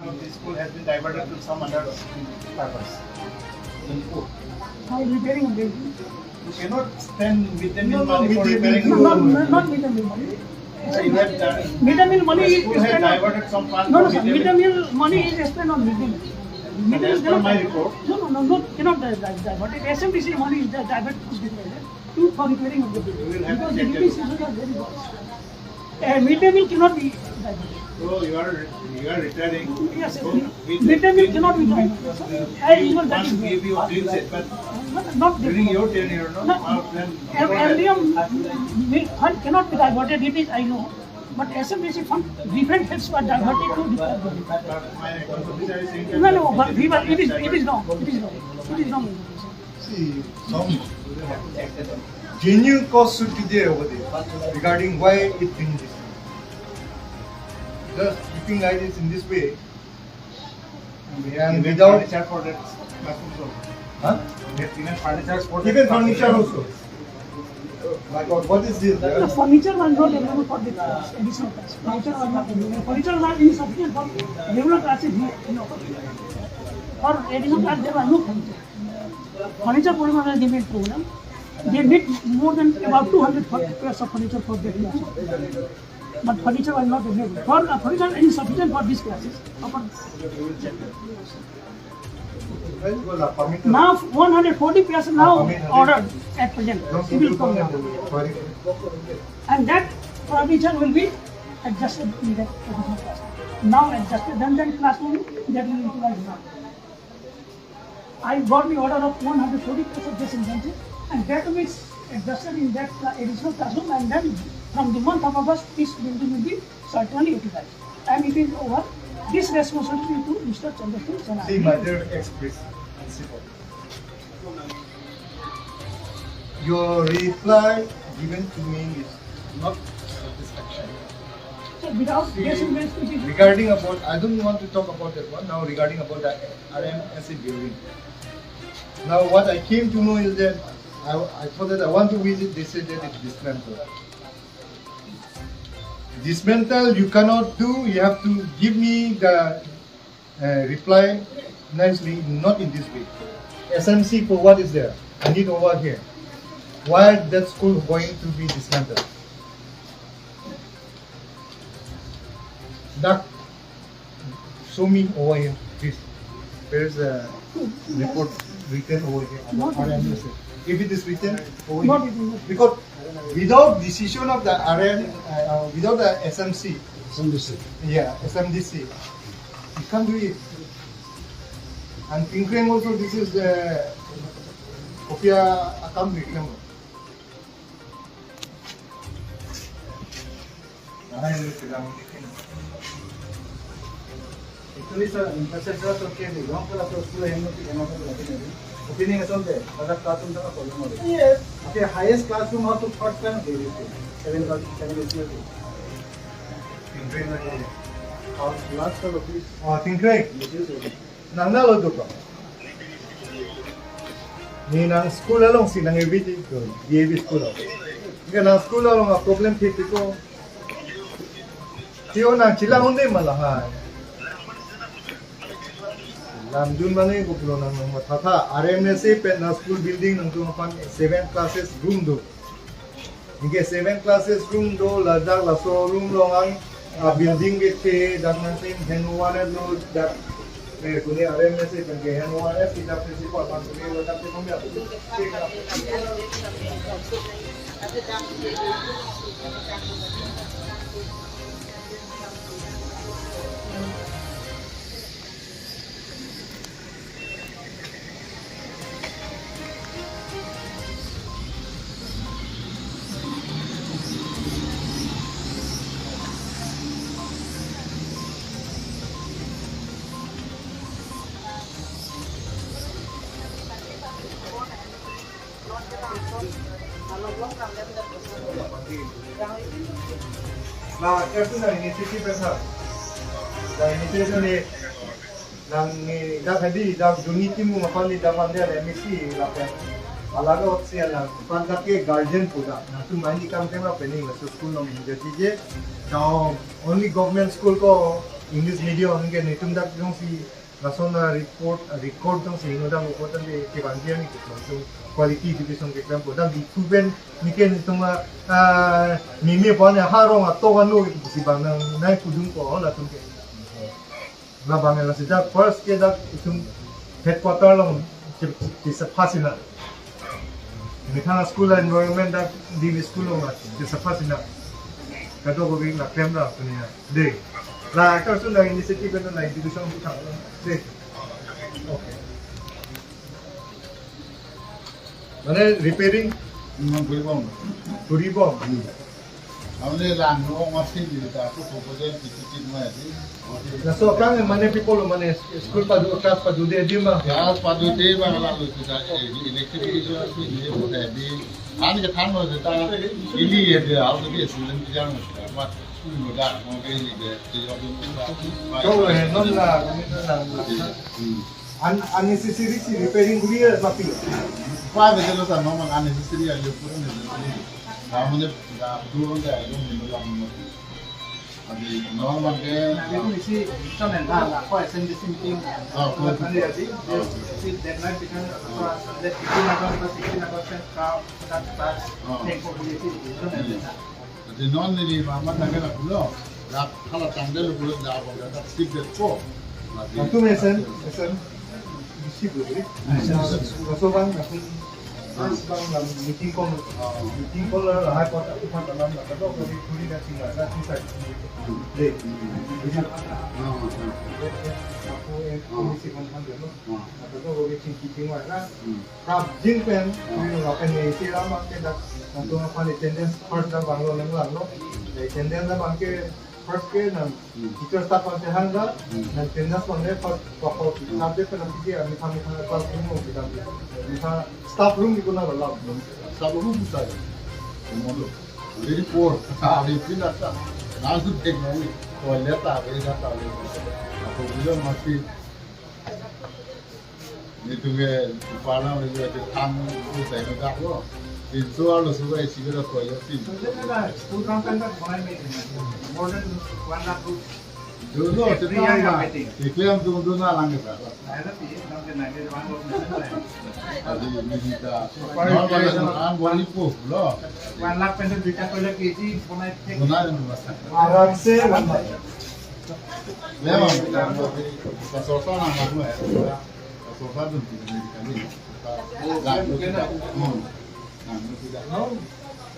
this school has been diverted to some other purpose. How repairing a building? You cannot spend midday meal No, money for midday meal repairing. Not midday meal money. So you have done. Midday meal money The is school has spent on. diverted some funds No, for sir. Midday meal money is spent on midday meal. Midday as meal per my cannot. report. No, cannot divert. SMBC money is diverted to for repairing of the building. We will have Because to the check duties that. is very good. Midday meal cannot be diverted. So you are retiring. Yes, So midday meal cannot be diverted. As usual, that once is gave you drills it, but not during your tenure, no? Then MDM fund cannot be diverted, it is I know. But SMBC fund, different heads were diverted to different buildings. my officer is saying that. No, but it is wrong. It is wrong. It is wrong. See, some genuine cause should be there over there regarding why it being this. Just keeping like this in this way, and without furniture for that classroom also. huh? Even furniture for Even furniture also. My God, what is this? The furniture was not available for the class, additional class. Furniture was not available. Furniture was not insufficient for regular classes here. For additional class, there was no furniture. Furniture program was given program. They need more than about 200 pairs of furniture for their class. But furniture was not available. Furniture is insufficient for these classes. Now 140 pairs are now ordered at present. It will come now. And that furniture will be adjusted in that additional class. Now adjusted, then classroom that will utilize now. I got the order of 140 pairs of this inventory, and that will be adjusted in that additional classroom, and then from the month of August, this building will be certainly utilized. And it is over. This responsibility to Mr. Chandrasekhar See, my dear ex-priest, your reply given to me is not satisfaction. So without See, this investment, regarding about, I don't want to talk about that one now. Regarding about the RMSA building. Now, what I came to know is that I thought that I want to visit. They said that it's dismantled. Dismantle you cannot do. You have to give me the reply nicely, not in this way. SMC for what is there? I need over here. Why that school going to be dismantled? That show me over here, please. Where is the report written over here? Not RMSA. If it is written over Not here, written. because without decision of the without the SMC, yeah, SMDC, you can't do it. And Pinkring also, this is the Kopia account reclaim. Actually, sir, infrastructure तो क्या नहीं, गांव का तो school है हम लोग की गांव का तो लगते नहीं। ओपिनियन है सुनते, अगर क्लासरूम का प्रॉब्लम हो रही है। Okay, highest classroom हो तो थर्ड क्लास दे देते हैं, 7 क्लास 7 इसमें भी। और क्लास का ऑफिस Oh, Pinkring, मिसयूज हो गया। nang nalo do pa. Ni nang school along si nang EVT ko, DAV school. Ika nang school along a problem kiti ko. Tiyo nang sila hindi malahan. Lamdun mani ko pulo nang matata. RMSA pet na school building nang tumapan 7 classes room do. Ika 7 classes room do, ladak laso room long ang building ke dak natin henuwana do dak kundi RMSA kan ke henuwana kita principal pan kundi ladak te kumya. Nah, itu na initiative sa. Da initiative ni nang ni da hadi da unity mo mapali da mande MSC lapan. Alaga otsi ala panda ke guardian puda. Na tu mani kam tema pening la school no jadi je. Now only government school ko English medium nge ni tum dak jong si nasona record jong si no dang ko tan de ke ban dia ni ko so quality division ke kram ko dang Diphu ben ni ke ni tum mi mi bon ya ha ro ma to ga no si bang nang nai ku dung ko la tum ke la bang la si da first ke dak tum headquarter long ki sa pasina ni thang school environment dak DAV school lo ma ki sa pasina ka do ko bi na kram da ko ni de la ka su na initiative na institution ko thang de okay mane repairing Kuribong. हमने लांगो मस्ती दिलता तो proposal किसी में थी Na so kang mane people mane school pa do class pa do de Dima. यार पादुते बागला लुचता electricity से ये होता है भी आने के थान में देता इली ये दे आओ तो ये सुनने की जान मत मत स्कूल में डाल मो के लिए ते जो Ko he non la unnecessary si repairing guri mati. पावे चलो सा नॉर्मल अननेसेसरी है ये पूरा नहीं हमने दूर का है जो मिल रहा है अभी normal K Itu isi son and lah, kau send the same thing. cool. Nanti jadi, see that night because that 16% that tempo boleh sih. jadi non ini mama tak kena pulau dah kalau tanggal pulau dah apa dah stick that ko Tu mesen isi guri. So bang bang la meeting ko la hai ko ta pa ta lam la ka do ko puri na singa na ti sa de aku komisi kan de no ka do ko chin ki chin wa na ka jin pen la pen ni si la ma ke da na to na pa ni attendance first na bang lo nang la no attendance na bang ke first ke na teacher staff ang tehan ga na attendance bang ne first ko subject pe na ti ami thami thang class room mo kita kita staff room di kuna la सब room बुझा है मोलो very पोर अभी फिर आता नाजुक technology toilet आ गई ना toilet तो बिलो मस्ती ये तुम्हें पाना में जो है थाम को सही ना वो इन सो आलो सुबह इसी का टॉयलेट थी School council kan mulai meeting, more than 1 lakh rupiah. जो नो तेरा इसलिए हम तुम दोनों आलंगे था Ada sih, sampai nanti 1 lakh. अभी नहीं था नॉर्मल काम बोली को लो 1 lakh pendek bisa toilet isi, mulai cek. बना देना बस arab se lamba Memang pasokan nama gue ya. Pasokan tuh kali. no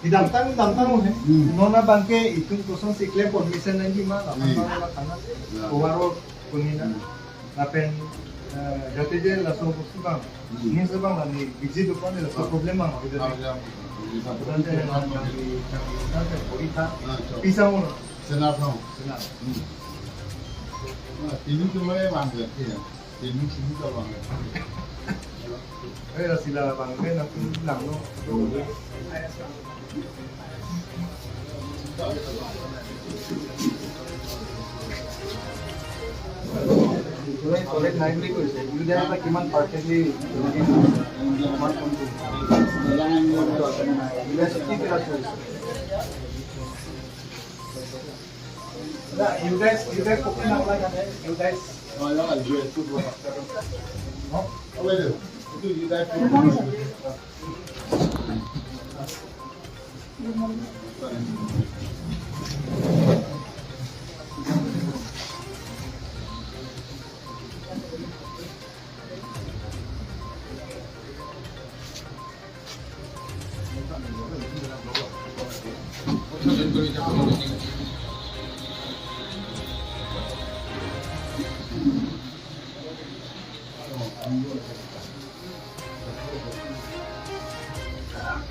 dantang mo he nona bangke itun kosong si claim permission nanti ma la la kana owaro kunina la pen jate je la so bang ni se bang la ni visit ko ni la so problema ma ide pisa mo Senap no. senang Ini cuma yang bangga ya. Ini sini kalau bangga. la sila bangke na lang no Toilet library ko isa. Hindi na pa kiman partially university class ko isa. You guys cooking na wala kan? You guys Oh, yang ada jual tu buat. No? Apa itu? Itu kita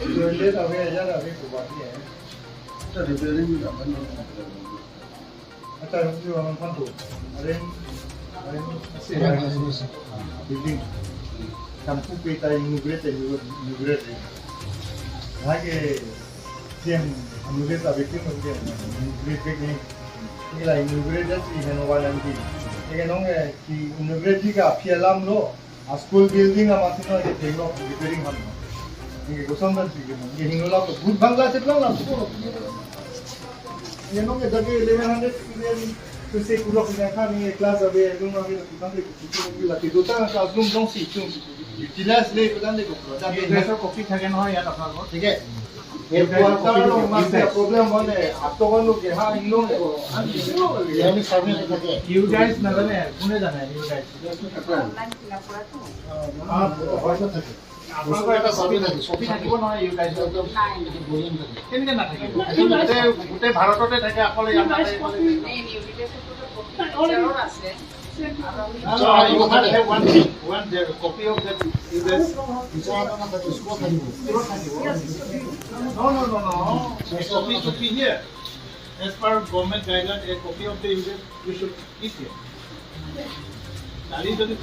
Suende sabe ya la vi buat dia kita repairing juga kan. acha ni orang pantu ada si building kampung kita inaugurate lagi yang inaugurate abis itu mungkin inaugurate ni lah inaugurate si henowa nanti ini nong ki inaugurate juga pialam lo school building amat tu ada tengok repairing ham ini kosong dan sih ini hingga tu good bangla ceplang lah ini nong ada ke 1100 million Tu sais, couleur que j'ai une classe avec un nombre de d'autant classroom dont si tu utilises les plans de couleur. ইউটাইছৰ copy থাকে নহয় ইয়াত আপোনালোকৰ ठीक है ये problem होने आप तो लोग यहाँ इंग्लोंग আমি সামনে থাকে ইউটাইছ নাজানে কোনে জানে ইউটাইছ আপোনালোকৰ এটা কপি থাকিব নহয় ইউটাইছৰ কেনেকৈ নাথাকিব গোটেই ভাৰততে থাকে অকল ইয়াত নাথাকে So you have one copy of that UTICE. No. A copy should be here. As per government guidelines, a copy of the UTICE you should keep here. কালি যদি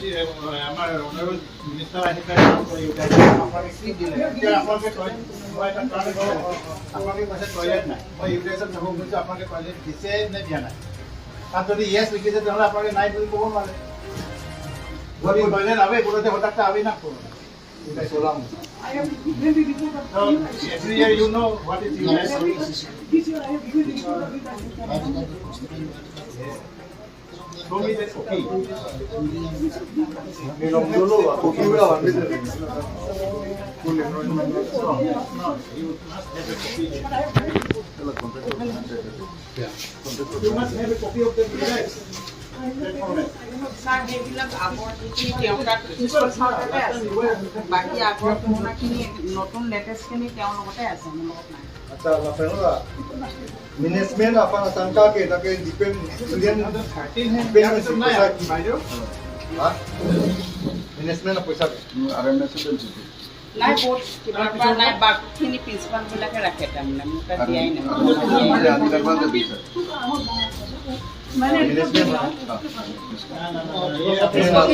আমাৰ অনাৰেবল মিনিষ্টাৰ আহি পেলাই কাম কৰি UTICE আপোনালোকে কি দিলে এতিয়া আপোনালোকে কয় মই এটা কাম কৰোঁ আপোনালোকে কৈছে টয়লেট নাই মই UTICE যাব খুজিছোঁ আপোনালোকে টয়লেট দিছে নে দিয়া নাই তাত যদি ইয়েছ লিখিছে তেতিয়াহ'লে আপোনালোকে নাই বুলি ক'ব নোৱাৰে যদি টয়লেট আবে কোনোতে হঠাৎ আবে না কোনো UTICE ওলাম I have maybe report of every year you know what is UTICE. this year I have given report of Show me that copy. ये लोग जो लोग कोकी वाला वाले थे No, you must have a copy. You must have a copy of the UTICE. Sir, সেইবিলাক আগৰ যিখিনি তেওঁ তাত প্ৰিন্সিপাল ছাৰতে আছে বাকী আগৰ পুৰণাখিনি নতুন লেটেষ্টখিনি তেওঁৰ লগতে আছে মোৰ লগত নাই अच्छा la penola management apa sangka ke take depend kalian 13 है यार तो ना यार भाईयो ha management apa paisa নাই বোৰ্ড কিবা নাই বাকীখিনি প্ৰিন্সিপালবিলাকে ৰাখে তাৰমানে মোক তাত দিয়াই নাই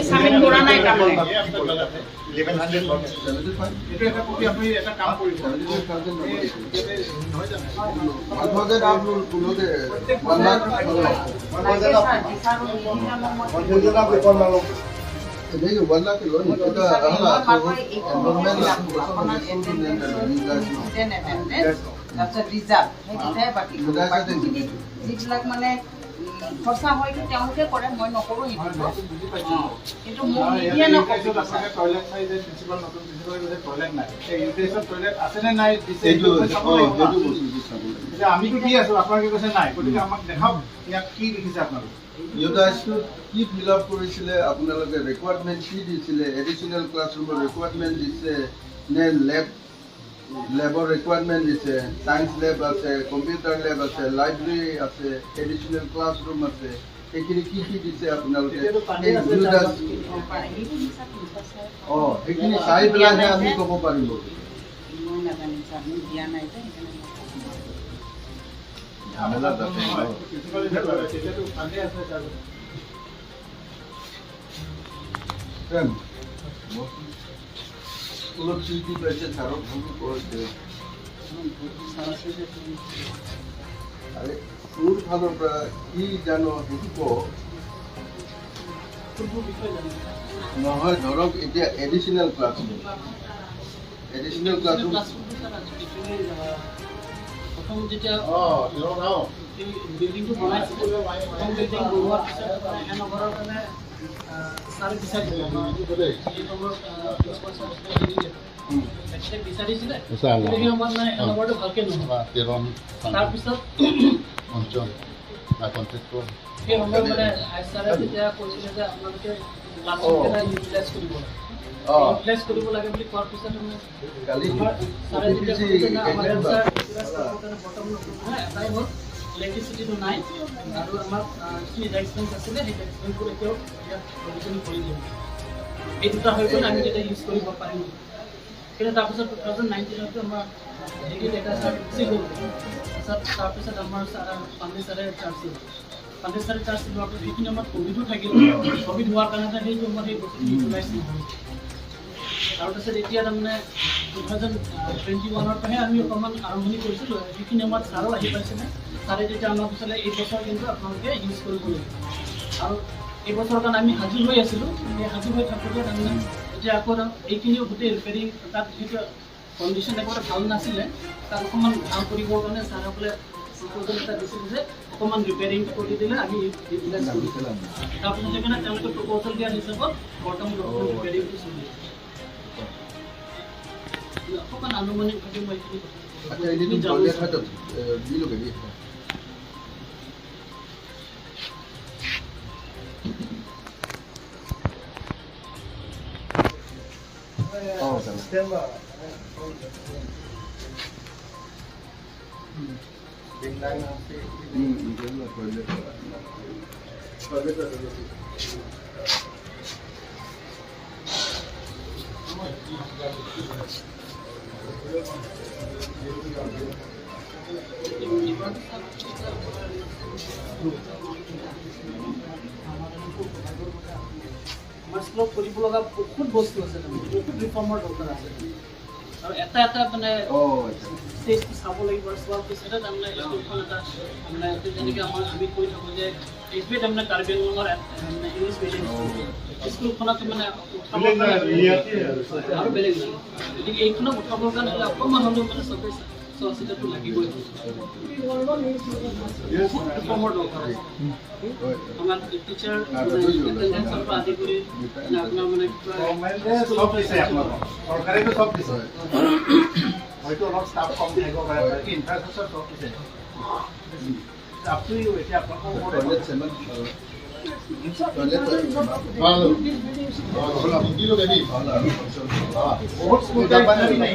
চামিন কৰা নাই তাৰমানে 1100 এটা এটা কপি আপনি এটা কাম কৰিব যিবিলাক মানে খৰচা হয় তেওঁলোকে কৰে মই নকৰোঁ কিন্তু মোক নিদিয়ে নকৰোঁ টয়লেট নাই যে প্ৰিন্সিপাল নতুন প্ৰিন্সিপাল যে টয়লেট নাই এই ইউটিএছৰ টয়লেট আছে নে নাই দিছে এতিয়া আমিতো কি আছো আপোনালোকে কৈছে নাই গতিকে আমাক দেখাওক ইয়াত কি লিখিছে আপোনালোকে ইউটাইছটো কি ফিল আপ কৰিছিলে আপোনালোকে ৰিকুৱাৰমেণ্ট কি দিছিলে এডিশ্যনেল ক্লাছৰুমৰ ৰিকুৱাৰমেণ্ট দিছে নে লেবৰ ৰিকুৱাৰমেণ্ট দিছে সায়েন্স লেব আছে কম্পিউটাৰ লেব আছে লাইব্ৰেৰী আছে এডিশ্যনেল ক্লাছৰুম আছে সেইখিনি কি কি দিছে আপোনালোকে সেইখিনি চাই পেলাইহে আমি ক'ব পাৰিব মই নাজানিম ছাৰ মোক দিয়া নাই যে ঝামেলা তাতে তেতিয়াতো ভালে আছে প্ৰেম স্কুলত কি পাইছে ছাৰক ফোন কৰিছে আৰে তোৰ ফালৰ পৰা কি জানো সেইটো কওঁ নহয় ধৰক এতিয়া এডিশ্যনেল ক্লাছৰুম প্ৰথম যেতিয়া বিল্ডিংটো বনাইছিল প্ৰথম বিল্ডিং বনোৱাৰ পিছত এনগৰৰ কাৰণে ছাৰে বিচাৰিছিলে বিচাৰিছিলে সেই সময়ত মানে এনগৰটো ভালকৈ নহয় তাৰপিছত সেই সময়ত মানে ছাৰে তেতিয়া কৈছিলে যে আপোনালোকে ক্লাছকেইটা ইউটিলাইজ কৰিব ইউটিলাইজ কৰিব লাগে বুলি কোৱাৰ পিছত ছাৰে যেতিয়া আমাৰ এটাই হ'ল ইলেক্ট্ৰিচিটিটো নাই আৰু আমাৰ যিখিনি ডেস্কবেঞ্চ আছিলে সেই ডেস্কবেঞ্চবোৰ এতিয়াও ইয়াত প্ৰভিজন কৰি দিওঁ এই দুটা হৈ গ'লে আমি তেতিয়া ইউজ কৰিব পাৰিম কিন্তু তাৰপিছত 2019 আমাৰ ডিগ্ৰী ডেটা ছাৰ গুচি গ'ল তাৰপিছত আমাৰ পাণ্ডে ছাৰে চাৰ্জ দিলে লোৱাৰ পিছত সেইখিনি আমাৰ ক'ভিডো থাকিল ক'ভিড হোৱাৰ কাৰণে সেইটো আমাৰ সেই বস্তুটো ইউটিলাইজ নহয় আৰু তাৰপিছত এতিয়া তাৰমানে 2021 পৰাহে আমি অকণমান আৰম্ভণি কৰিছিলোঁ সেইখিনি আমাৰ ছাৰো আহি পাইছিলে ছাৰে যেতিয়া আমাক কৈছিলে এই বছৰ কিন্তু আপোনালোকে ইউজ কৰিব লাগিব আৰু এই বছৰৰ কাৰণে আমি সাজু হৈ আছিলোঁ এই সাজু হৈ থাকোঁতে তাৰমানে এতিয়া আকৌ এইখিনিও গোটেই ৰিপেয়াৰিং তাত সেইটো কণ্ডিশ্যন একেবাৰে ভাল নাছিলে তাত অকণমান ভাল কৰিবৰ কাৰণে ছাৰসকলে প্ৰপ'জেল এটা দিছিল যে অকণমান ৰিপেয়াৰিং কৰি দিলে আমি এইবিলাক তাৰপিছত সেইকাৰণে তেওঁলোকে প্ৰপ'জেল দিয়াৰ হিচাপত বৰ্তমান ৰিপেয়াৰিংটো চলি আছে অকণমান আনুমানিকভাৱে মই এইখিনি अच्छा ini tuh kalau lihat ada bilu kayak gitu. Oh, sama. Bintang nanti. Itu lah toilet. Toilet ada di situ. আমাৰ স্কুলত কৰিব লগা বহুত বস্তু আছে বহুত ৰিফৰ্মৰ দৰকাৰ আছে আৰু এটা এটা মানে ষ্টেজটো চাব লাগিব আৰু চোৱাৰ পিছতে তাৰমানে স্কুলখন এটা মানে যেনেকৈ আমাৰ আমি কৈ থাকোঁ যে এইটোৱে তাৰমানে কাৰ্বি আংলঙৰ মানে ইংলিছ মিডিয়াম স্কুলখনত মানে আৰু বেলেগ গতিকে এইখনক উঠাবৰ কাৰণে অকণমান হ'লেও মানে চবেই চোৱা চিতাটো লাগিবই ৰিফৰ্মৰ দৰকাৰ আমাৰ টিচাৰ এটেণ্ডেঞ্চৰ পৰা আদি কৰি আপোনাৰ মানে চব দিছে আপোনালোকক চৰকাৰেতো চব দিছে হয়তো অলপ ষ্টাফ কম থাকিব পাৰে বাকী ইনফ্ৰাষ্ট্ৰাকচাৰ চব দিছে আপ টু ইউ এতিয়া আপোনালোকৰ Toilet cement. Toilet Halo. Kilo tadi. বহুত স্কুল টাইপ নাই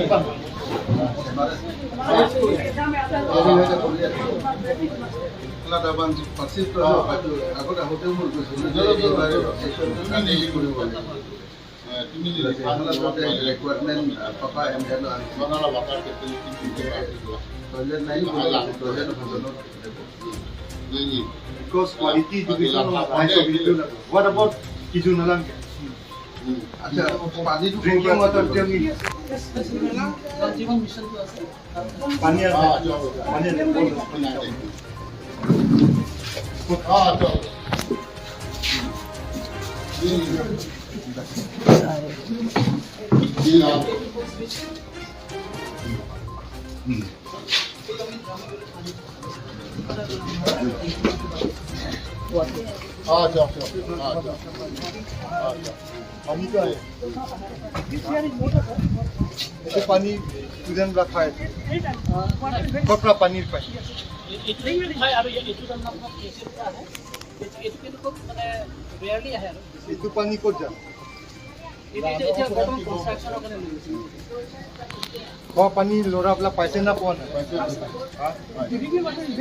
Kalau ada bang pasir tu, aku dah hotel mulu tu. Jadi baru sesuatu daily guru boleh. Ini di Kalau ada requirement apa yang dia nak. mana lah bakal kecil Toilet naik, toilet tu pasal ini. Because quality division what about Kijunalang? Acha, pani tu Drinking water jamming. জীবন মিছনটো আছে Pani ada. Ah, Pani ada. Pani tu ada. Itu pani student rasa है. Kopra pani पाई. এইটো হয় আৰু এইটো তাৰমানে আপোনাৰ কেচিটা আহে এইটো কিন্তু খুব মানে ৰেয়াৰলি আহে আৰু Itu pani kau jam. এইটো এতিয়া বৰ্তমান কনষ্ট্ৰাকশ্যনৰ কাৰণে লৈছে Kau pani lora pula paisa na pon.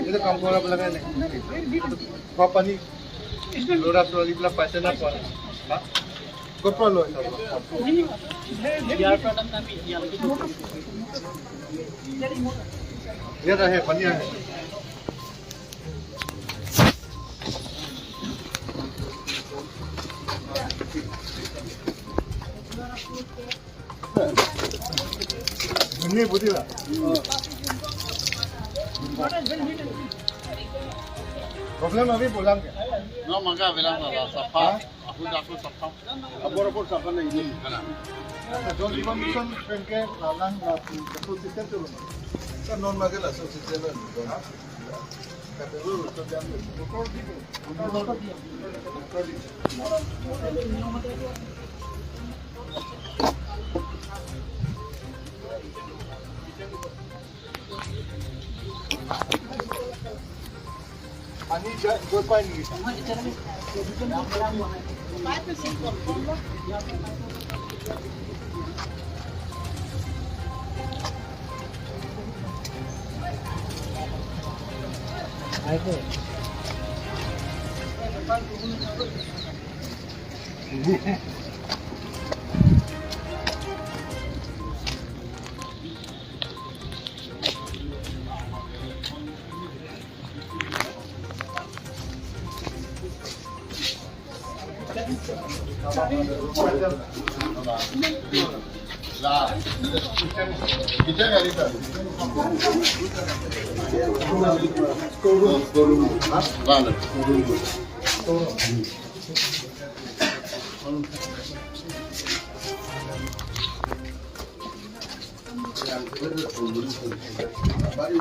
Itu kamu lora pula kan? Kau pani lora pula paisa na pon. Kopra lo. ইয়াৰ পৰা তাৰমানে আমি ইয়ালৈকে ये रहे पनिया है नहीं बुझिला प्रॉब्लम अभी बोला क्या No mangga bilang lah sapa. Aku sapa. Abor sapa नहीं ini जो जीवन मिशन फ्रेंड के लालन तो सिस्टम चलो kan non makan lah sosis jalan. Kata lu tu jangan. Ani dua poin ni. Lah. Kita hari tadi. Skorum. Vale.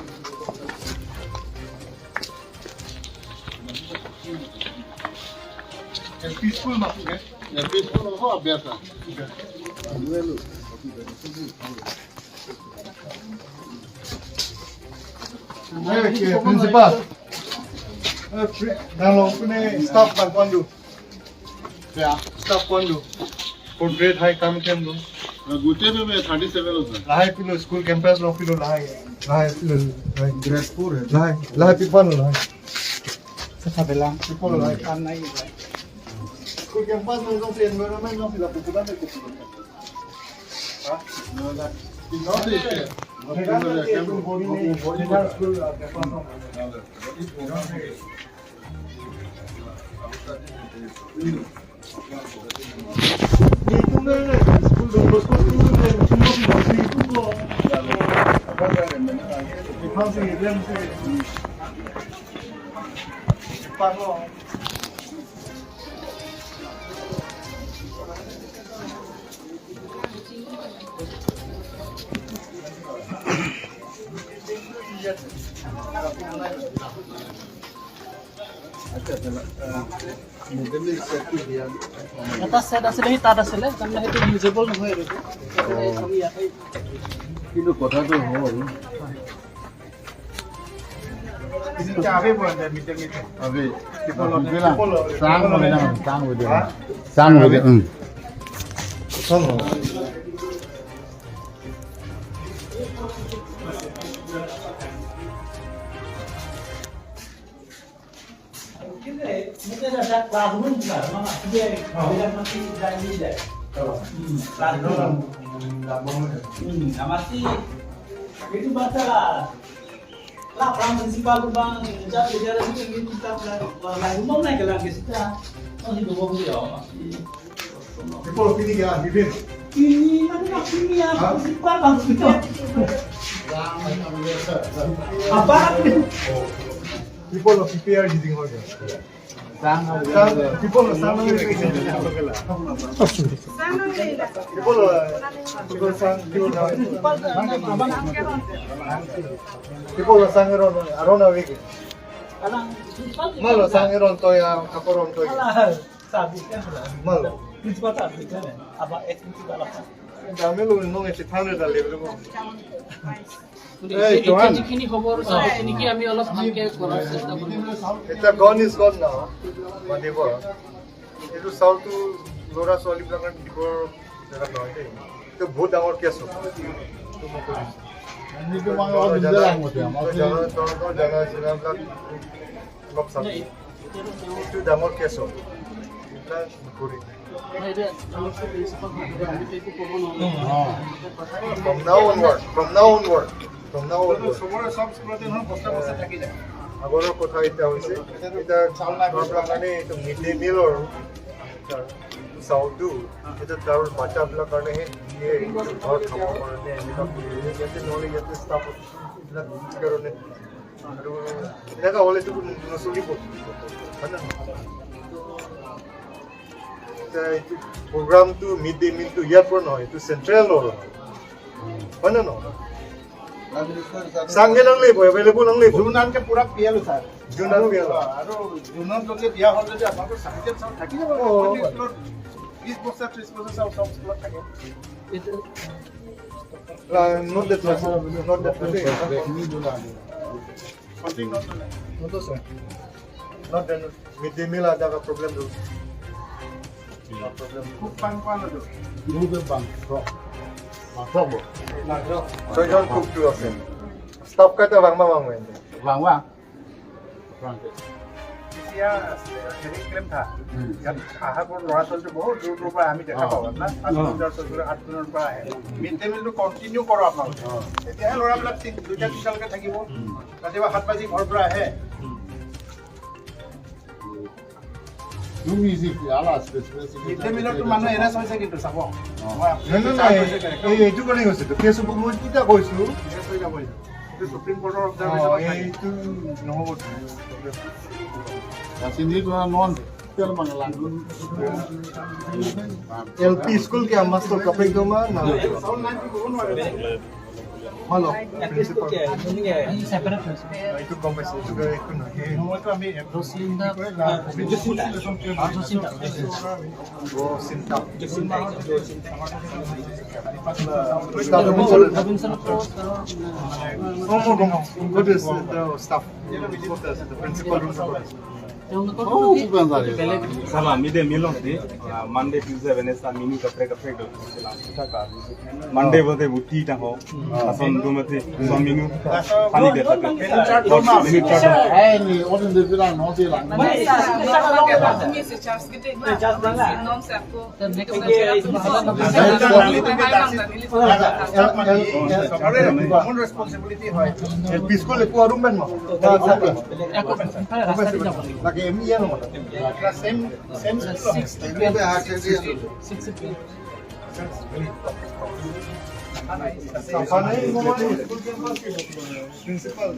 Peaceful maksudnya. Diphu kok Abirta. Principal. Anglong punya staff bantuan dulu. Ya. Staff bantu. For grade high kami kan dulu. गुटे में 37 होता है Lahai pilo school campus lo pilo lahai pilo lahai grade 4 है lahai pipan lo lahai. Sebelah. Pipan lo lahai. Kan naik. School campus lo nong environment nong sila puputan de kupu. Ah, no la. no dice Atas saya sudah hita ada sele, karena itu usable নহয় itu. Kami ya kai. কিন্তু কথাটো হ'ল Cabe por andar mite mite. abi sang boleh jangan sang boleh Sama. Mungkin ada classroom juga, mama dia bilang masih janji deh. Classroom. Masih itu masalah. Lah prinsipal bang, jadi bicara itu kita lah umum naik kelas kita. Masih dua dia masih. People pilih ya, bibir. Ini mana ini ya prinsipal bang itu. Apa? People of PPR using order. People of sang people of sang arona wiki. Malo sang to ya kaporon to. Sabi kan. Malo. Prinsipal sabi kan. Apa prinsipal apa? Dami lo nong ese thane da level mo. যিখিনি খবৰ চাই নেকি আমি অলপ ভালকে কৰাৰ চেষ্টা কৰিম Eta gone is gone now. Madebo. Etu sound to lora soli blakan dibor jara noy dei. To bahut dangor case ho. itu mang orang bilang mesti Jana jana blak lop sa. Itu dangor case ho. Itla kuri. From now onward. সবৰে সব স্কুলতে নহয় বস্তা বস্তা থাকি যায় আগৰৰ কথা এটা হৈছে এটা মানে এইটো মিড ডে মিলৰ চাউলটো এটা তাৰ বাচ্চাবিলাকৰ কাৰণে ঘৰত খাবৰ কাৰণে ইয়াতে নহ'লে ইয়াতে ষ্টাফ এইবিলাক কাৰণে আৰু এনেকুৱা হ'লেতো নচলিব হয় নহয় এইটো প্ৰগ্ৰামটো মিড ডে মিলটো ইয়াৰ পৰা নহয় এইটো চেণ্ট্ৰেলৰ হয় নে নহয় Sangge nang libo, available nang libo. জুনান কে পুরা পিয়ালো স্যার Junan pialo. আৰু জুনান যদি বিয়া হ'ল যদি আপোনালোকৰ চাকৰি চাও থাকি যাব 20 বছৰ 30 বছৰ চাও সব স্কুলত থাকে Not that much. Not that much. something not Not so. Not that mid day meal ada ka problem do. No problem. খুব পান পান হলো dulu bang Masuk bu, So you don't cook too often. Stop kata bang mamang men. bang. এতিয়া হেৰি claim থা ইয়াত আহাবোৰ ল'ৰা ছোৱালীটো বহুত দূৰ দূৰৰ পৰা আমি দেখা পাওঁ না 8 দিনৰ পৰা আহে মিড ডে মিলটো কণ্টিনিউ কৰক আপোনালোকে তেতিয়াহে ল'ৰাবিলাক 2টা 3টালৈকে থাকিব ৰাতিপুৱা 7 বাজি ঘৰৰ পৰা আহে Dulu sih, alas, spesifikasi. Mid day মিলৰটো মানুহ এৰেষ্ট হৈছে কিন্তু চাব No. Itu kan yang itu. Kesu pun kita koisu. Arrest হৈ যাব এইটো সুপ্ৰিম কোৰ্টৰ observation Itu no. Nah sini tuh non, film mengelang. LP school ke master kapeng tu mah. চাউল নাই দিব নোৱাৰে Hello. separate person. Itu gom paise itu ekko nahi. মইতো আমি Rosinda, Rosinda. Robinson Post, Good is the staff. The principal room. Sama midday meal only. Monday, Tuesday, Wednesday, mini kapre do. Monday bote butti ta ho. Ason do mate some menu. Pani de tak. কোন responsibility হয় School ekko room ben ma. Lagi em iya no. Same same Maybe I can see it. Safane school campus principal.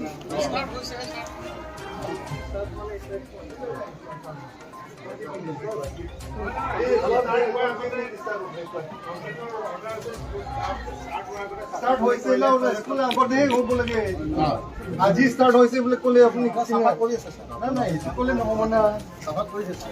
Start hoise na ora school amar de hobo lage aji start hoise bole kole apni সাফা কৰি আছে sir na na school e no mana সাফা কৰি আছে